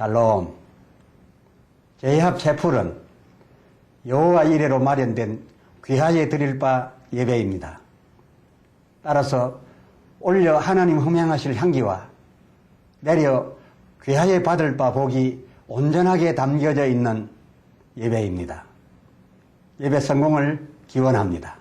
샬롬. 제합 채플은 여호와 이레로 마련된 귀하에 드릴 바 예배입니다. 따라서 올려 하나님 흠향하실 향기와 내려 귀하에 받을 바 복이 온전하게 담겨져 있는 예배입니다. 예배 성공을 기원합니다.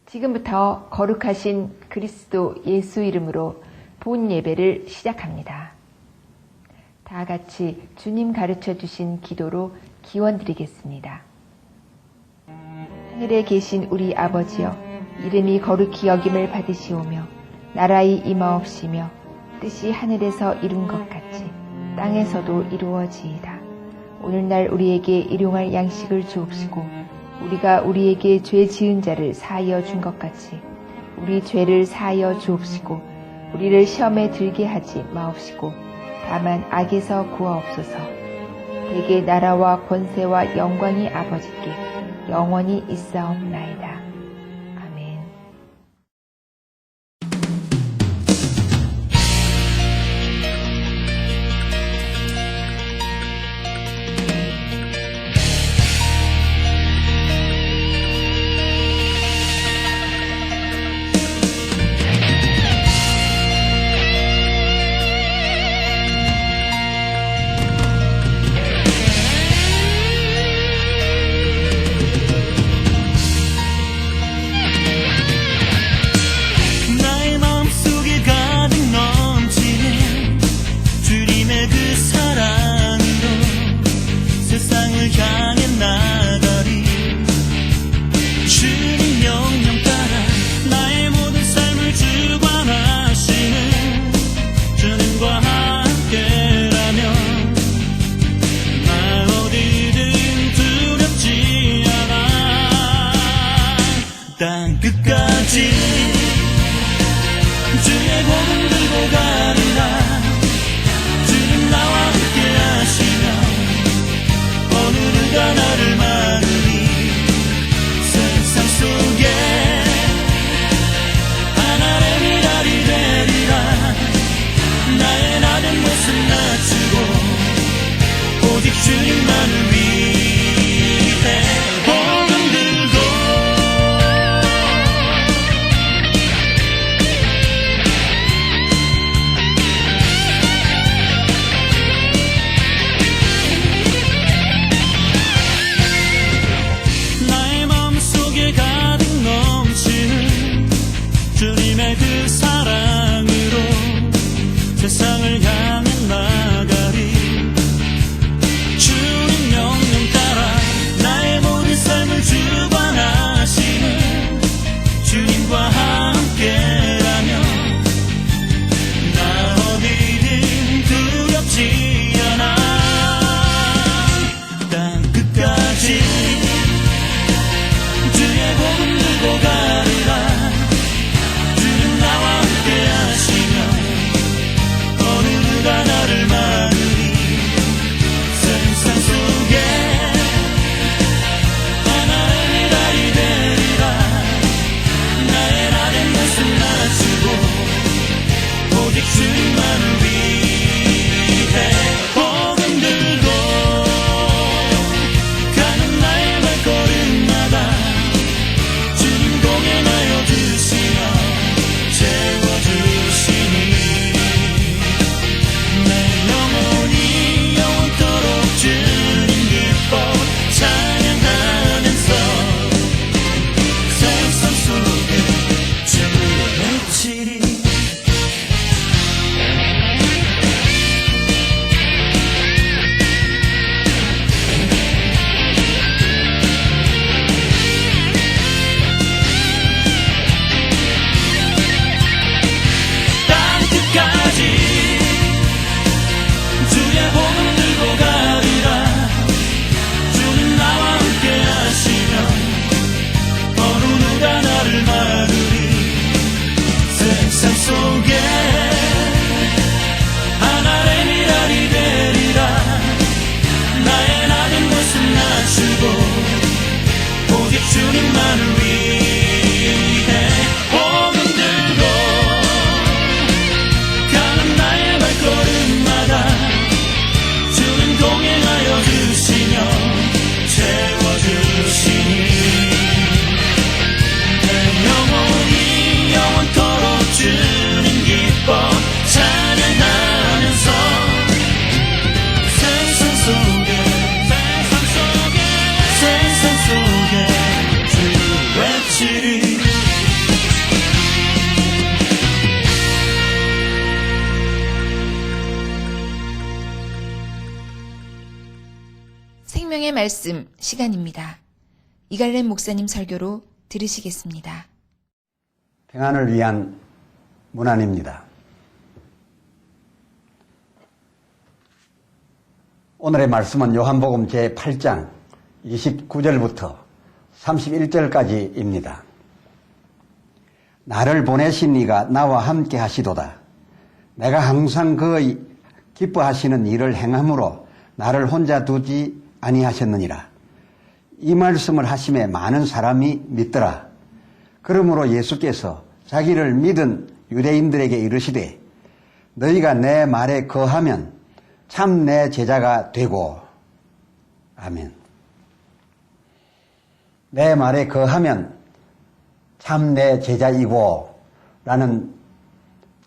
지금부터 거룩하신 그리스도 예수 이름으로 본 예배를 시작합니다. 다 같이 주님 가르쳐 주신 기도로 기원드리겠습니다. 하늘에 계신 우리 아버지여, 이름이 거룩히 여김을 받으시오며 나라의 임하옵시며 뜻이 하늘에서 이룬 것 같이 땅에서도 이루어지이다. 오늘날 우리에게 일용할 양식을 주옵시고 우리가 우리에게 죄 지은 자를 사하여 준 것 같이 우리 죄를 사하여 주옵시고 우리를 시험에 들게 하지 마옵시고 다만 악에서 구하옵소서. 대개 나라와 권세와 영광이 아버지께 영원히 있사옵나이다. 아멘. 주님과 함께라면 생명의 말씀 시간입니다. 이갈렘 목사님 설교로 들으시겠습니다. 평안을 위한 문안입니다. 오늘의 말씀은 요한복음 제8장 29절부터 31절까지입니다. 나를 보내신 이가 나와 함께 하시도다. 내가 항상 그의 기뻐하시는 일을 행함으로 나를 혼자 두지 아니하셨느니라. 이 말씀을 하심에 많은 사람이 믿더라. 그러므로 예수께서 자기를 믿은 유대인들에게 이르시되 너희가 내 말에 거하면 참 내 제자가 되고. 아멘. 내 말에 거하면 참 내 제자이고 라는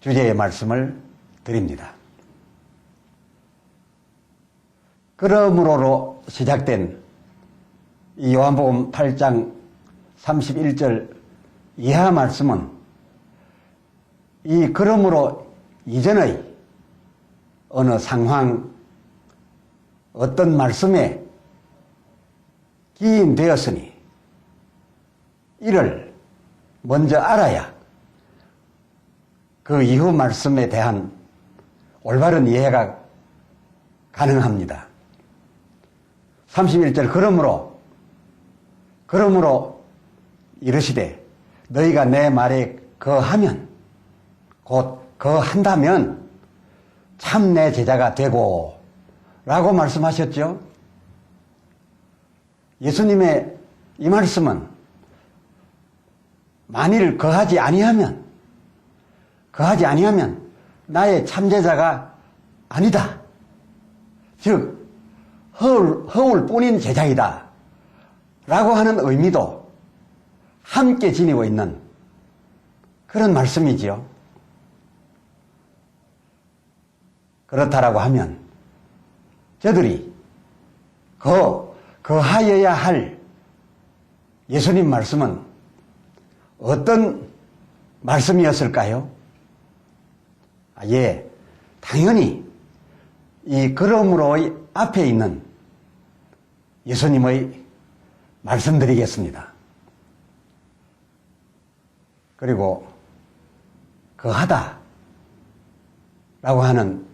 주제의 말씀을 드립니다. 그러므로로 시작된 이 요한복음 8장 31절 이하 말씀은 이 그러므로 이전의 어느 상황, 어떤 말씀에 기인되었으니 이를 먼저 알아야 그 이후 말씀에 대한 올바른 이해가 가능합니다. 31절 그러므로 이르시되 너희가 내 말에 거하면 곧 거한다면 참 내 제자가 되고 라고 말씀하셨죠. 예수님의 이 말씀은 만일 거하지 아니하면 나의 참제자가 아니다. 즉 허울 뿐인 제자이다 라고 하는 의미도 함께 지니고 있는 그런 말씀이지요. 그렇다라고 하면 저들이 거하여야 할 예수님 말씀은 어떤 말씀이었을까요? 예, 당연히 이 그러므로의 앞에 있는 예수님의 말씀드리겠습니다. 그리고 거하다 라고 하는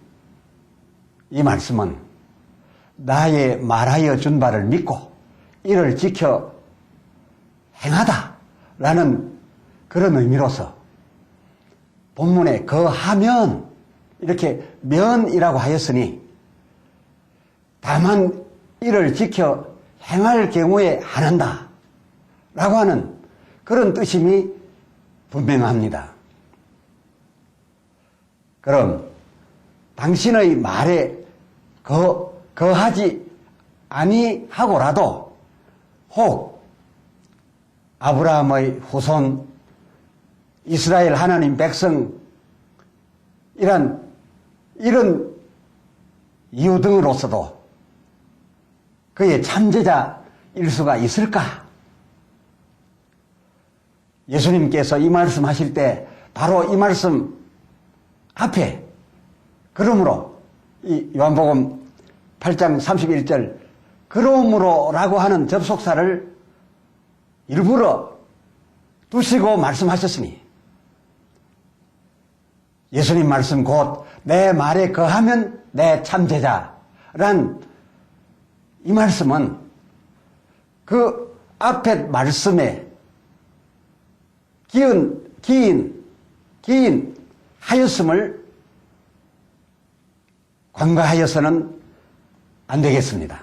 이 말씀은 나의 말하여 준 바를 믿고 이를 지켜 행하다 라는 그런 의미로서 본문에 거하면 이렇게 면이라고 하였으니 다만 이를 지켜 행할 경우에 한한다 라고 하는 그런 뜻임이 분명합니다. 그럼 당신의 말에 거하지 아니하고라도 혹 아브라함의 후손 이스라엘 하나님 백성 이런 이유 등으로서도 그의 참제자일 수가 있을까? 예수님께서 이 말씀 하실 때 바로 이 말씀 앞에 그러므로 이 요한복음 8장 31절 그러므로라고 하는 접속사를 일부러 두시고 말씀하셨으니 예수님 말씀 곧 내 말에 거하면 내 참제자란 이 말씀은 그 앞에 말씀에 기인 하였음을 관과하여서는 안 되겠습니다.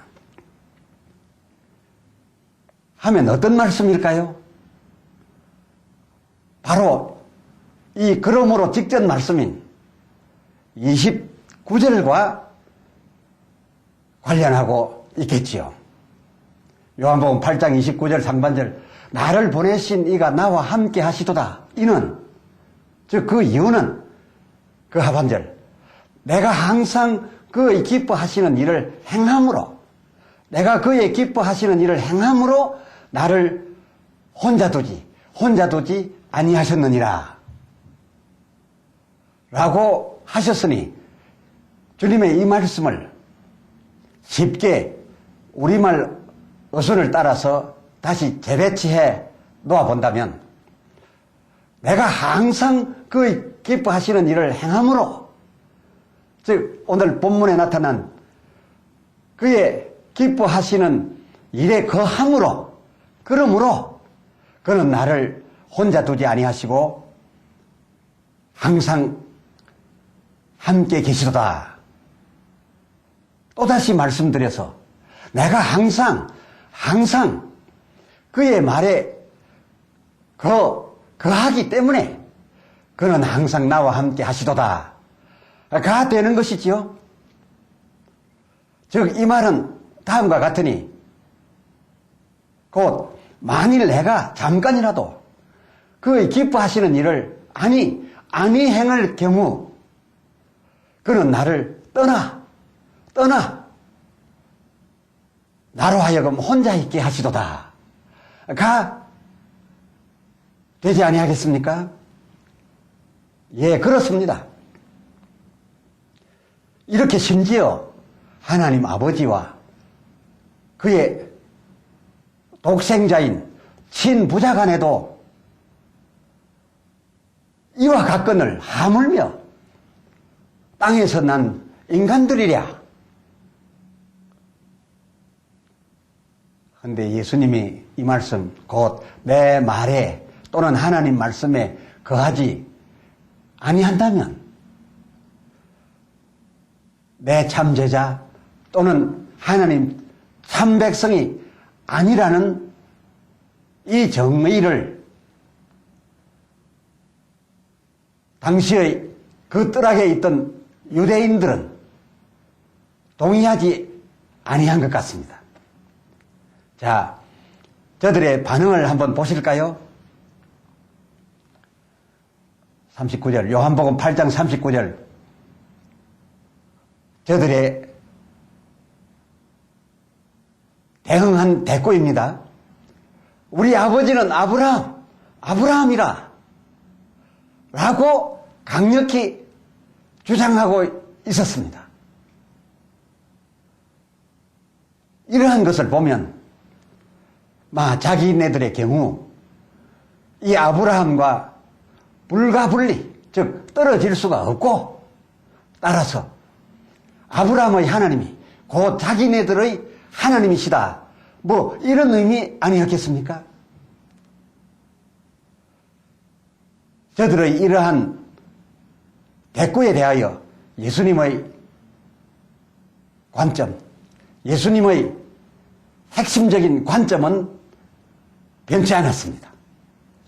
하면 어떤 말씀일까요? 바로 이 그러므로 직전 말씀인 29절과 관련하고 있겠지요. 요한복음 8장 29절 상반절 나를 보내신 이가 나와 함께 하시도다. 이는 즉 그 이유는 그 하반절 내가 항상 그의 기뻐하시는 일을 행함으로 내가 그의 기뻐하시는 일을 행함으로 나를 혼자 두지 아니하셨느니라 라고 하셨으니 주님의 이 말씀을 쉽게 우리말 어순을 따라서 다시 재배치해 놓아본다면 내가 항상 그 기뻐하시는 일을 행함으로, 즉 오늘 본문에 나타난 그의 기뻐하시는 일에 거함으로, 그러므로 그는 나를 혼자 두지 아니하시고 항상 함께 계시도다. 또다시 말씀드려서 내가 항상 그의 말에 거하기 때문에 그는 항상 나와 함께 하시도다. 가 되는 것이지요. 즉 이 말은 다음과 같으니 곧 만일 내가 잠깐이라도 그의 기뻐하시는 일을 아니 행할 경우 그는 나를 떠나 나로 하여금 혼자 있게 하시도다. 가 되지 아니하겠습니까? 예, 그렇습니다. 이렇게 심지어 하나님 아버지와 그의 독생자인 친부자 간에도 이와 같건을 하물며 땅에서 난 인간들이랴. 그런데 예수님이 이 말씀, 곧 내 말에 또는 하나님 말씀에 거하지 아니한다면 내 참제자 또는 하나님 참백성이 아니라는 이 정의를 당시의 그 뜰학에 있던 유대인들은 동의하지 아니한 것 같습니다. 자, 저들의 반응을 한번 보실까요? 39절, 요한복음 8장 39절. 저들의 대응한 대꾸입니다. 우리 아버지는 아브라함이라 라고 강력히 주장하고 있었습니다. 이러한 것을 보면 자기네들의 경우 이 아브라함과 불가분리, 즉 떨어질 수가 없고, 따라서 아브라함의 하나님이 곧 자기네들의 하나님이시다, 이런 의미 아니었겠습니까? 저들의 이러한 대꾸에 대하여 예수님의 관점, 예수님의 핵심적인 관점은 변치 않았습니다.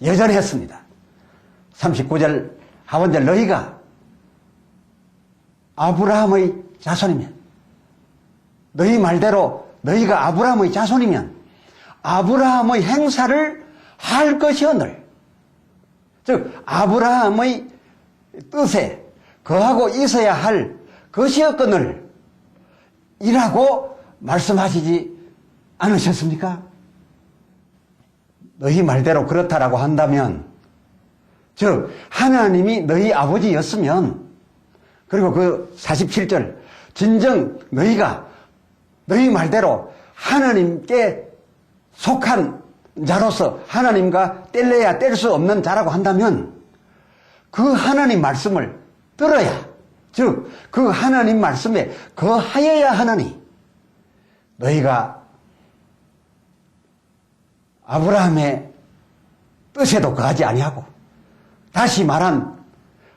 여전했습니다. 39절 하반절, 너희가 아브라함의 자손이면, 너희 말대로 너희가 아브라함의 자손이면 아브라함의 행사를 할 것이오늘, 즉 아브라함의 뜻에 거하고 있어야 할 것이었거늘 이라고 말씀하시지 않으셨습니까? 너희 말대로 그렇다라고 한다면, 즉 하나님이 너희 아버지였으면, 그리고 그 47절, 진정 너희가 너희 말대로 하나님께 속한 자로서 하나님과 뗄래야 뗄 수 없는 자라고 한다면 그 하나님 말씀을 들어야, 즉 그 하나님 말씀에 거하여야 하나니 너희가 아브라함의 뜻에도 거하지 아니하고, 다시 말한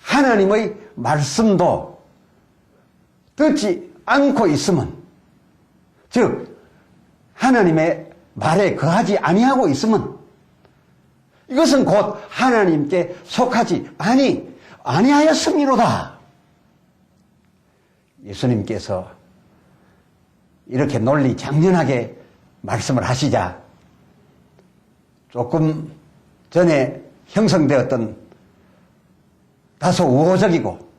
하나님의 말씀도 듣지 않고 있으면, 즉 하나님의 말에 거하지 아니하고 있으면 이것은 곧 하나님께 속하지 아니하였음이로다. 예수님께서 이렇게 논리 장연하게 말씀을 하시자 조금 전에 형성되었던 다소 우호적이고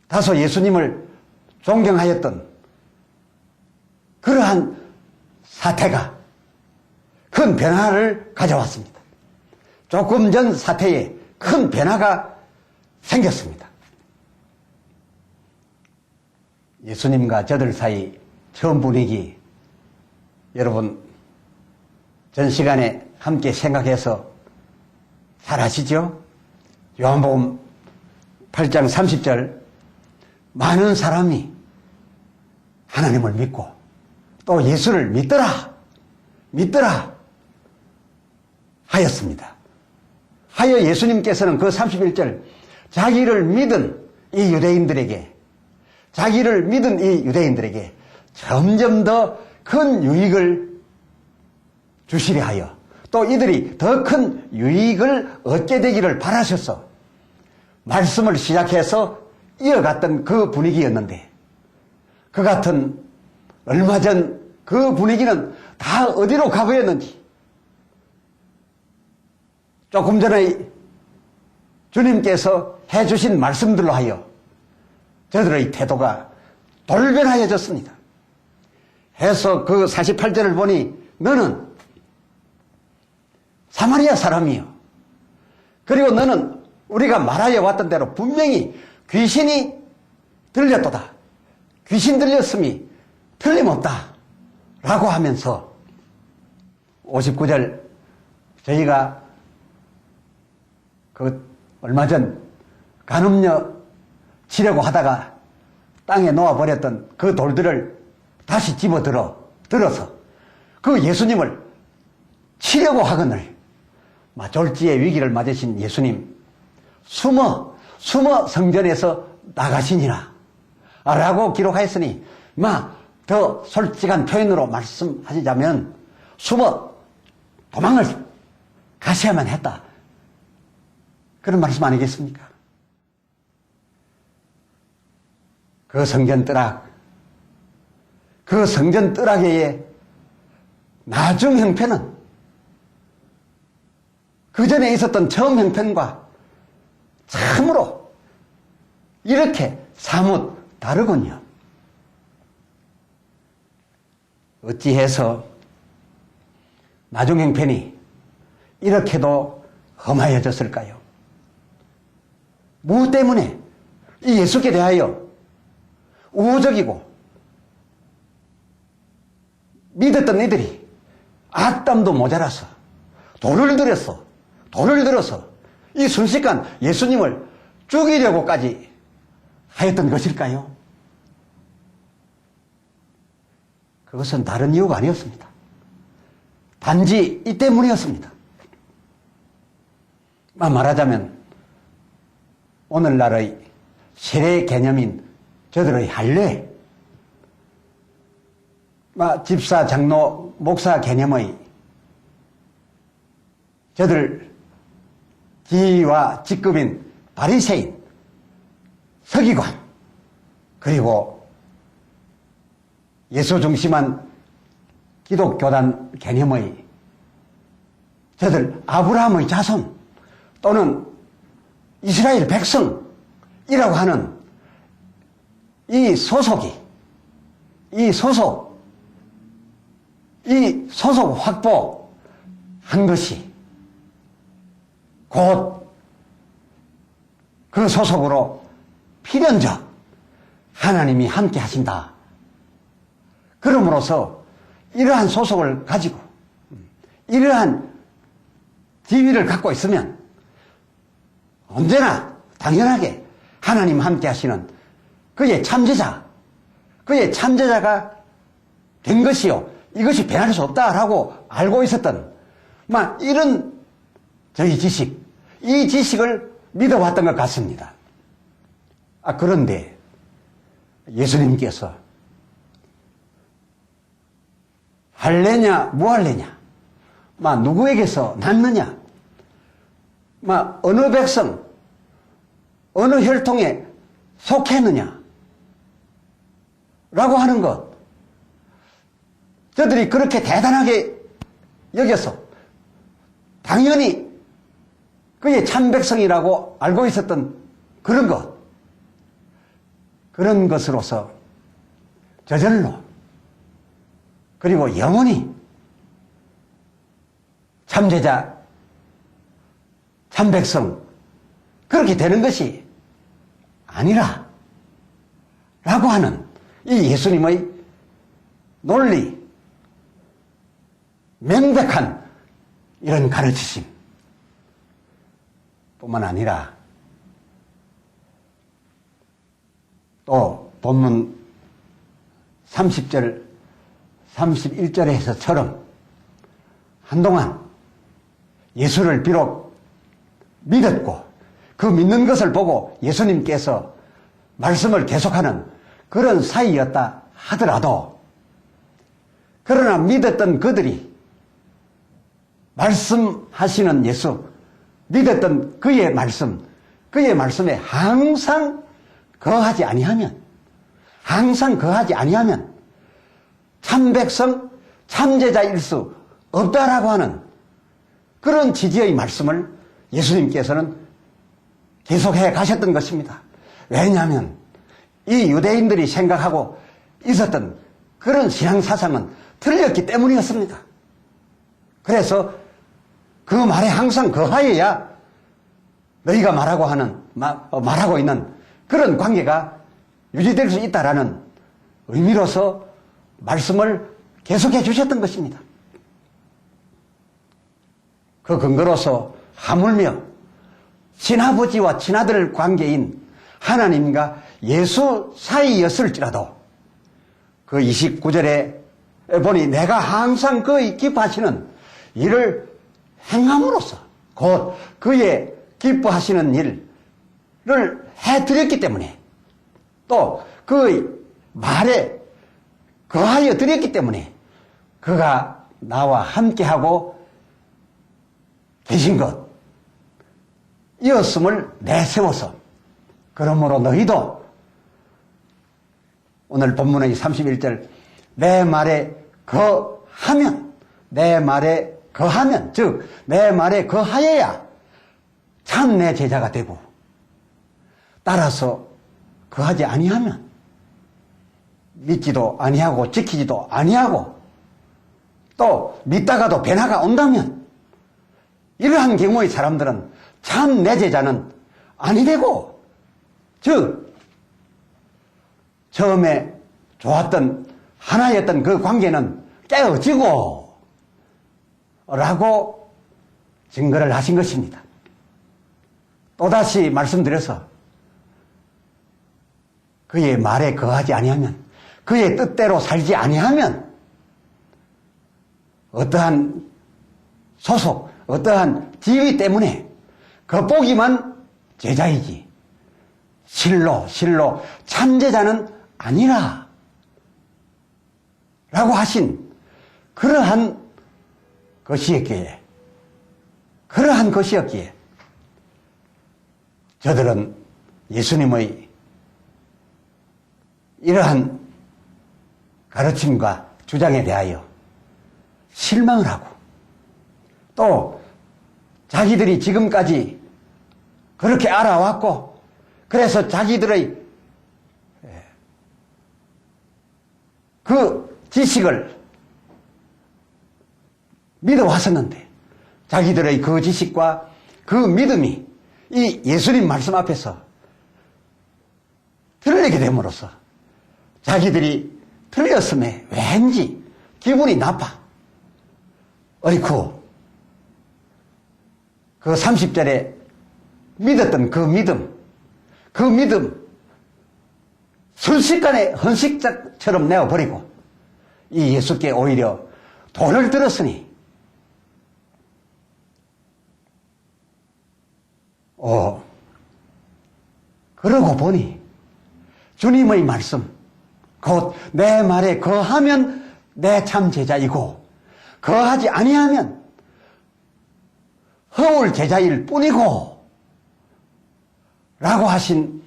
다소 예수님을 존경하였던 그러한 사태가 큰 변화를 가져왔습니다. 조금 전 사태에 큰 변화가 생겼습니다. 예수님과 저들 사이 처음 분위기 여러분, 전 시간에 함께 생각해서 잘 아시죠? 요한복음 8장 30절, 많은 사람이 하나님을 믿고 또 예수를 믿더라 하였습니다. 하여 예수님께서는 그 31절, 자기를 믿은 이 유대인들에게 점점 더 큰 유익을 주시려 하여 또 이들이 더 큰 유익을 얻게 되기를 바라셔서 말씀을 시작해서 이어갔던 그 분위기였는데, 그 같은 얼마 전 그 분위기는 다 어디로 가버렸는지, 조금 전에 주님께서 해주신 말씀들로 하여 저들의 태도가 돌변하여졌습니다. 해서 그 48절을 보니, 너는 사마리아 사람이요, 그리고 너는 우리가 말하여 왔던 대로 분명히 귀신이 들렸도다, 귀신 들렸음이 틀림없다 라고 하면서 59절, 저희가 그 얼마 전 간음녀 치려고 하다가 땅에 놓아버렸던 그 돌들을 다시 들어서 그 예수님을 치려고 하거늘 졸지의 위기를 맞으신 예수님, 숨어 성전에서 나가시니라 라고 기록하였으니, 더 솔직한 표현으로 말씀하시자면 숨어 도망을 가셔야만 했다, 그런 말씀 아니겠습니까? 그 성전 뜨락의 나중 형편은 그 전에 있었던 처음 형편과 참으로 이렇게 사뭇 다르군요. 어찌해서 나중 형편이 이렇게도 험하여졌을까요? 무엇 때문에 이 예수께 대하여 우호적이고 믿었던 이들이 악담도 모자라서 돌을 들어서 이 순식간 예수님을 죽이려고까지 하였던 것일까요? 그것은 다른 이유가 아니었습니다. 단지 이 때문이었습니다. 말하자면 오늘날의 세례 개념인 저들의 할례, 집사, 장로, 목사 개념의 저들 지위와 직급인 바리새인, 서기관, 그리고 예수 중심한 기독교단 개념의 저들 아브라함의 자손 또는 이스라엘 백성이라고 하는 이 소속 확보한 것이 곧 그 소속으로 필연적 하나님이 함께 하신다. 그러므로서 이러한 소속을 가지고 이러한 지위를 갖고 있으면 언제나 당연하게 하나님 함께 하시는 그의 참제자가 된 것이요, 이것이 변할 수 없다라고 알고 있었던 이런 저희 이 지식을 믿어왔던 것 같습니다. 그런데 예수님께서 할래냐 무할래냐, 누구에게서 낳느냐, 어느 백성 어느 혈통에 속했느냐 라고 하는 것, 저들이 그렇게 대단하게 여겨서 당연히 그의 참백성이라고 알고 있었던 그런 것으로서 저절로 그리고 영원히 참제자, 참백성 그렇게 되는 것이 아니라 라고 하는 이 예수님의 논리, 명백한 이런 가르치심 뿐만 아니라 또 본문 30절 31절에서처럼 한동안 예수를 비록 믿었고 그 믿는 것을 보고 예수님께서 말씀을 계속하는 그런 사이였다 하더라도 그러나 믿었던 그들이 말씀하시는 예수, 믿었던 그의 말씀에 항상 거하지 아니하면 참백성, 참제자일 수 없다라고 하는 그런 취지의 말씀을 예수님께서는 계속해 가셨던 것입니다. 왜냐하면 이 유대인들이 생각하고 있었던 그런 신앙사상은 틀렸기 때문이었습니다. 그래서 그 말에 항상 거하여야 너희가 말하고 있는 그런 관계가 유지될 수 있다라는 의미로서 말씀을 계속해 주셨던 것입니다. 그 근거로서 하물며 친아버지와 친아들 관계인 하나님과 예수 사이였을지라도 그 29절에 보니 내가 항상 그의 기뻐하시는 일을 행함으로써 곧 그의 기뻐하시는 일을 해드렸기 때문에 또 그의 말에 거하여 드렸기 때문에 그가 나와 함께하고 계신 것 이었음을 내세워서 그러므로 너희도 오늘 본문의 31절 내 말에 거하면 즉 내 말에 거하여야 참 내 제자가 되고 따라서 거하지 아니하면 믿지도 아니하고 지키지도 아니하고 또 믿다가도 변화가 온다면 이러한 경우의 사람들은 참 내 제자는 아니 되고 즉 처음에 좋았던 하나였던 그 관계는 깨어지고 라고 증거를 하신 것입니다. 또다시 말씀드려서 그의 말에 거하지 아니하면 그의 뜻대로 살지 아니하면 어떠한 소속, 어떠한 지위 때문에 겉보기만 제자이지 실로 참제자는 아니라 라고 하신 그러한 것이었기에 저들은 예수님의 이러한 가르침과 주장에 대하여 실망을 하고 또 자기들이 지금까지 그렇게 알아왔고 그래서 자기들의 그 지식을 믿어왔었는데 자기들의 그 지식과 그 믿음이 이 예수님 말씀 앞에서 틀리게 됨으로써 자기들이 틀렸음에 왠지 기분이 나빠. 어이쿠 그 30절에 믿었던 그 믿음 순식간에 헌식자처럼 내어버리고 이 예수께 오히려 돈을 들었으니 그러고 보니 주님의 말씀 곧 내 말에 거하면 내 참 제자이고 거하지 아니하면 허울 제자일 뿐이고 라고 하신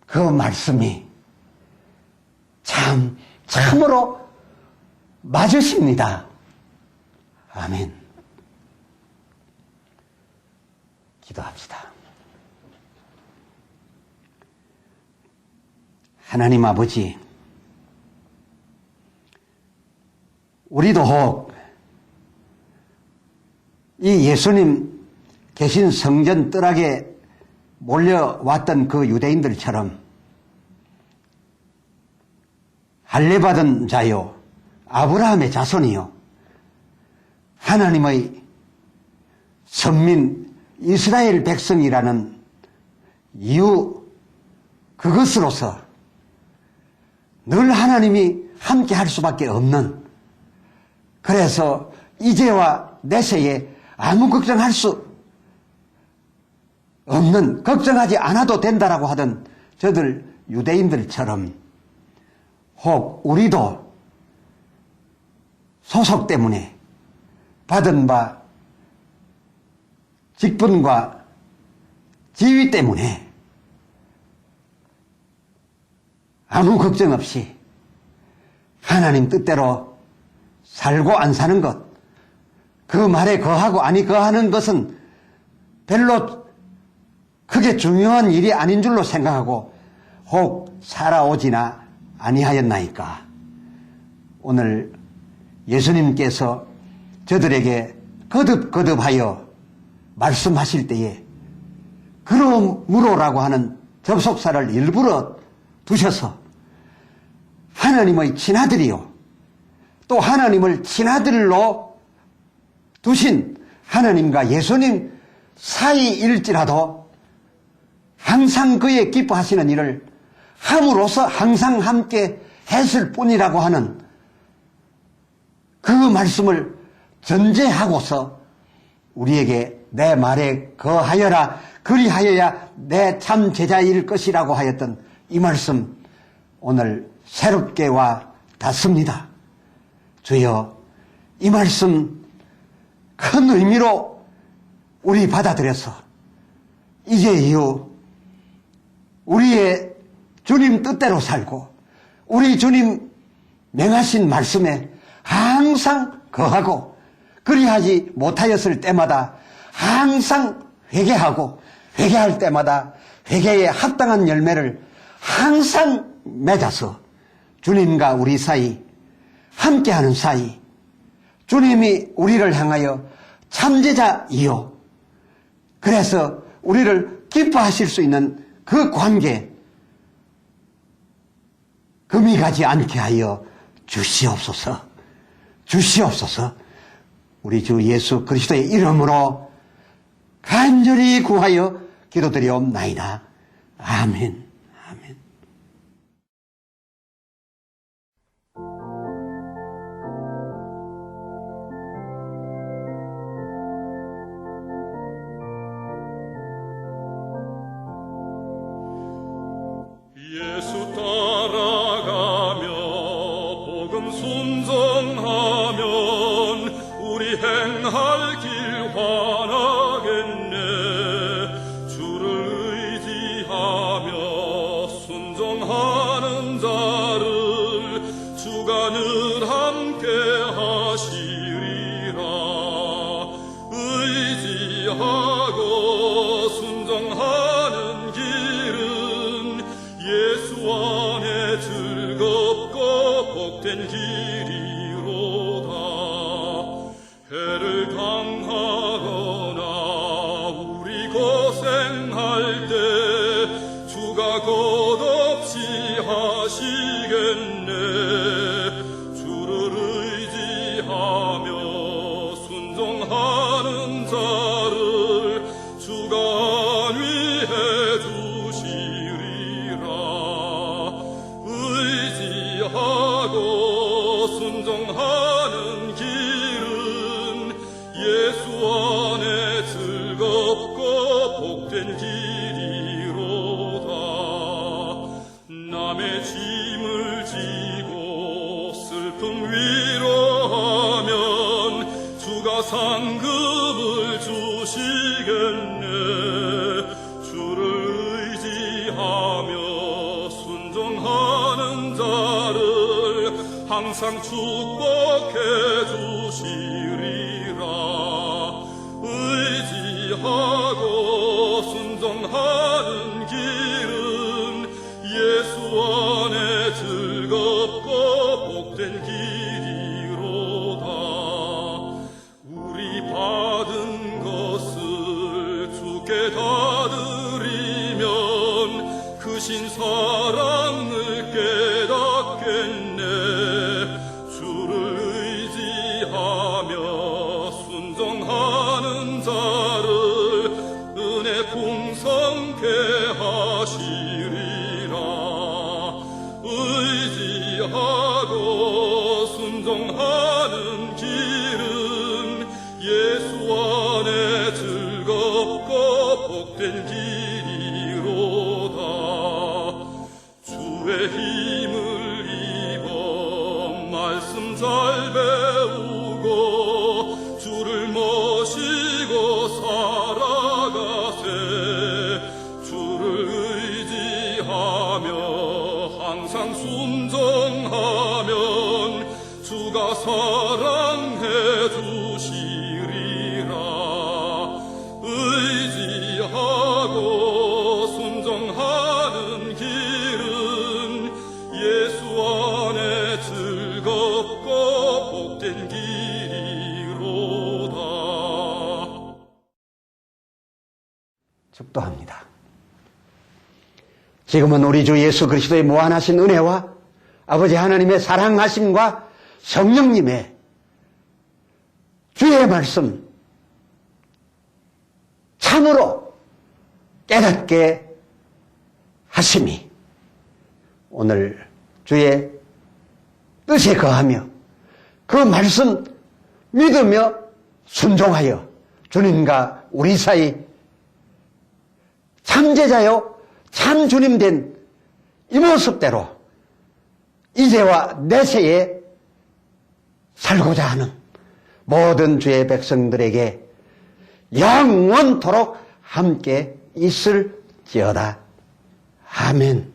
그 말씀이 참으로 맞으십니다. 아멘. 기도합시다. 하나님 아버지, 우리도 혹 이 예수님 계신 성전 뜰락에 몰려왔던 그 유대인들처럼 할례받은 자요 아브라함의 자손이요 하나님의 선민 이스라엘 백성이라는 이유 그것으로서 늘 하나님이 함께 할 수밖에 없는, 그래서 이제와 내세에 아무 걱정할 수 없는, 걱정하지 않아도 된다라고 하던 저들 유대인들처럼 혹 우리도 소속 때문에 받은 바 직분과 지위 때문에 아무 걱정 없이 하나님 뜻대로 살고 안 사는 것, 그 말에 거하고 아니 거하는 것은 별로 크게 중요한 일이 아닌 줄로 생각하고 혹 살아오지나 아니하였나이까. 오늘 예수님께서 저들에게 거듭거듭하여 말씀하실 때에 그러므로라고 하는 접속사를 일부러 두셔서 하나님의 친아들이요 또 하나님을 친아들로 두신 하나님과 예수님 사이일지라도 항상 그의 기뻐하시는 일을 함으로써 항상 함께 했을 뿐이라고 하는 그 말씀을 전제하고서 우리에게 내 말에 거하여라 그리하여야 내 참 제자일 것이라고 하였던 이 말씀 오늘 새롭게 와 닿습니다. 주여 이 말씀 큰 의미로 우리 받아들여서 이제 이후 우리의 주님 뜻대로 살고 우리 주님 명하신 말씀에 항상 거하고 그리하지 못하였을 때마다 항상 회개하고 회개할 때마다 회개에 합당한 열매를 항상 맺어서 주님과 우리 사이 함께하는 사이 주님이 우리를 향하여 참제자이요 그래서 우리를 기뻐하실 수 있는 그 관계 금이 가지 않게 하여 주시옵소서. 주시옵소서. 우리 주 예수 그리스도의 이름으로 간절히 구하여 기도드리옵나이다. 아멘. 아멘. 예수 따라가며 복음 순종하면 우리 행할 길 환하겠네. 주를 의지하며 순종하는 자를 주가 늘 함께 하시리라. 의지하고 순종하는 길은 예수 안에 즐겁고 복된 길이로다. 해를 당하거나 우리 고생할 때 주가 god없이 하시겠네. 주를 의지하며 순종하는 자를 주가 안위해 주시리라. 의지하고 순종하는 길은 예수 안에 즐겁고 복된 길이로다. 남의 짐을 지고 슬픔 위로하면 주가 상급을 주시겠네. 주를 의지하며 순종하는 자를 항상 축복해 주시리라. 의지하고 순종하는 길은 예수 안에 즐겁고 복된 길이로다. 우리 받은 것을 주께 다 드리면 크신 사랑을 깨닫겠네. 주를 의지하고 순종하는 길은 예수 안에 즐겁고 복된 길이로다. 주의 힘을 입어 말씀 잘 배우고 주를 모시고 살아가세. 주를 의지하며 항상 순종하면 주가 사랑해 주시리라. 의지하고 순종하는 길은 예수 안에 즐겁고 복된 길이로다. 축도합니다. 지금은 우리 주 예수 그리스도의 무한하신 은혜와 아버지 하나님의 사랑하심과 성령님의 주의 말씀 참으로 깨닫게 하심이 오늘 주의 뜻에 거하며 그 말씀 믿으며 순종하여 주님과 우리 사이 참제자요 참 주님 된 이 모습대로 이제와 내세에 살고자 하는 모든 주의 백성들에게 영원토록 함께 있을지어다. 아멘.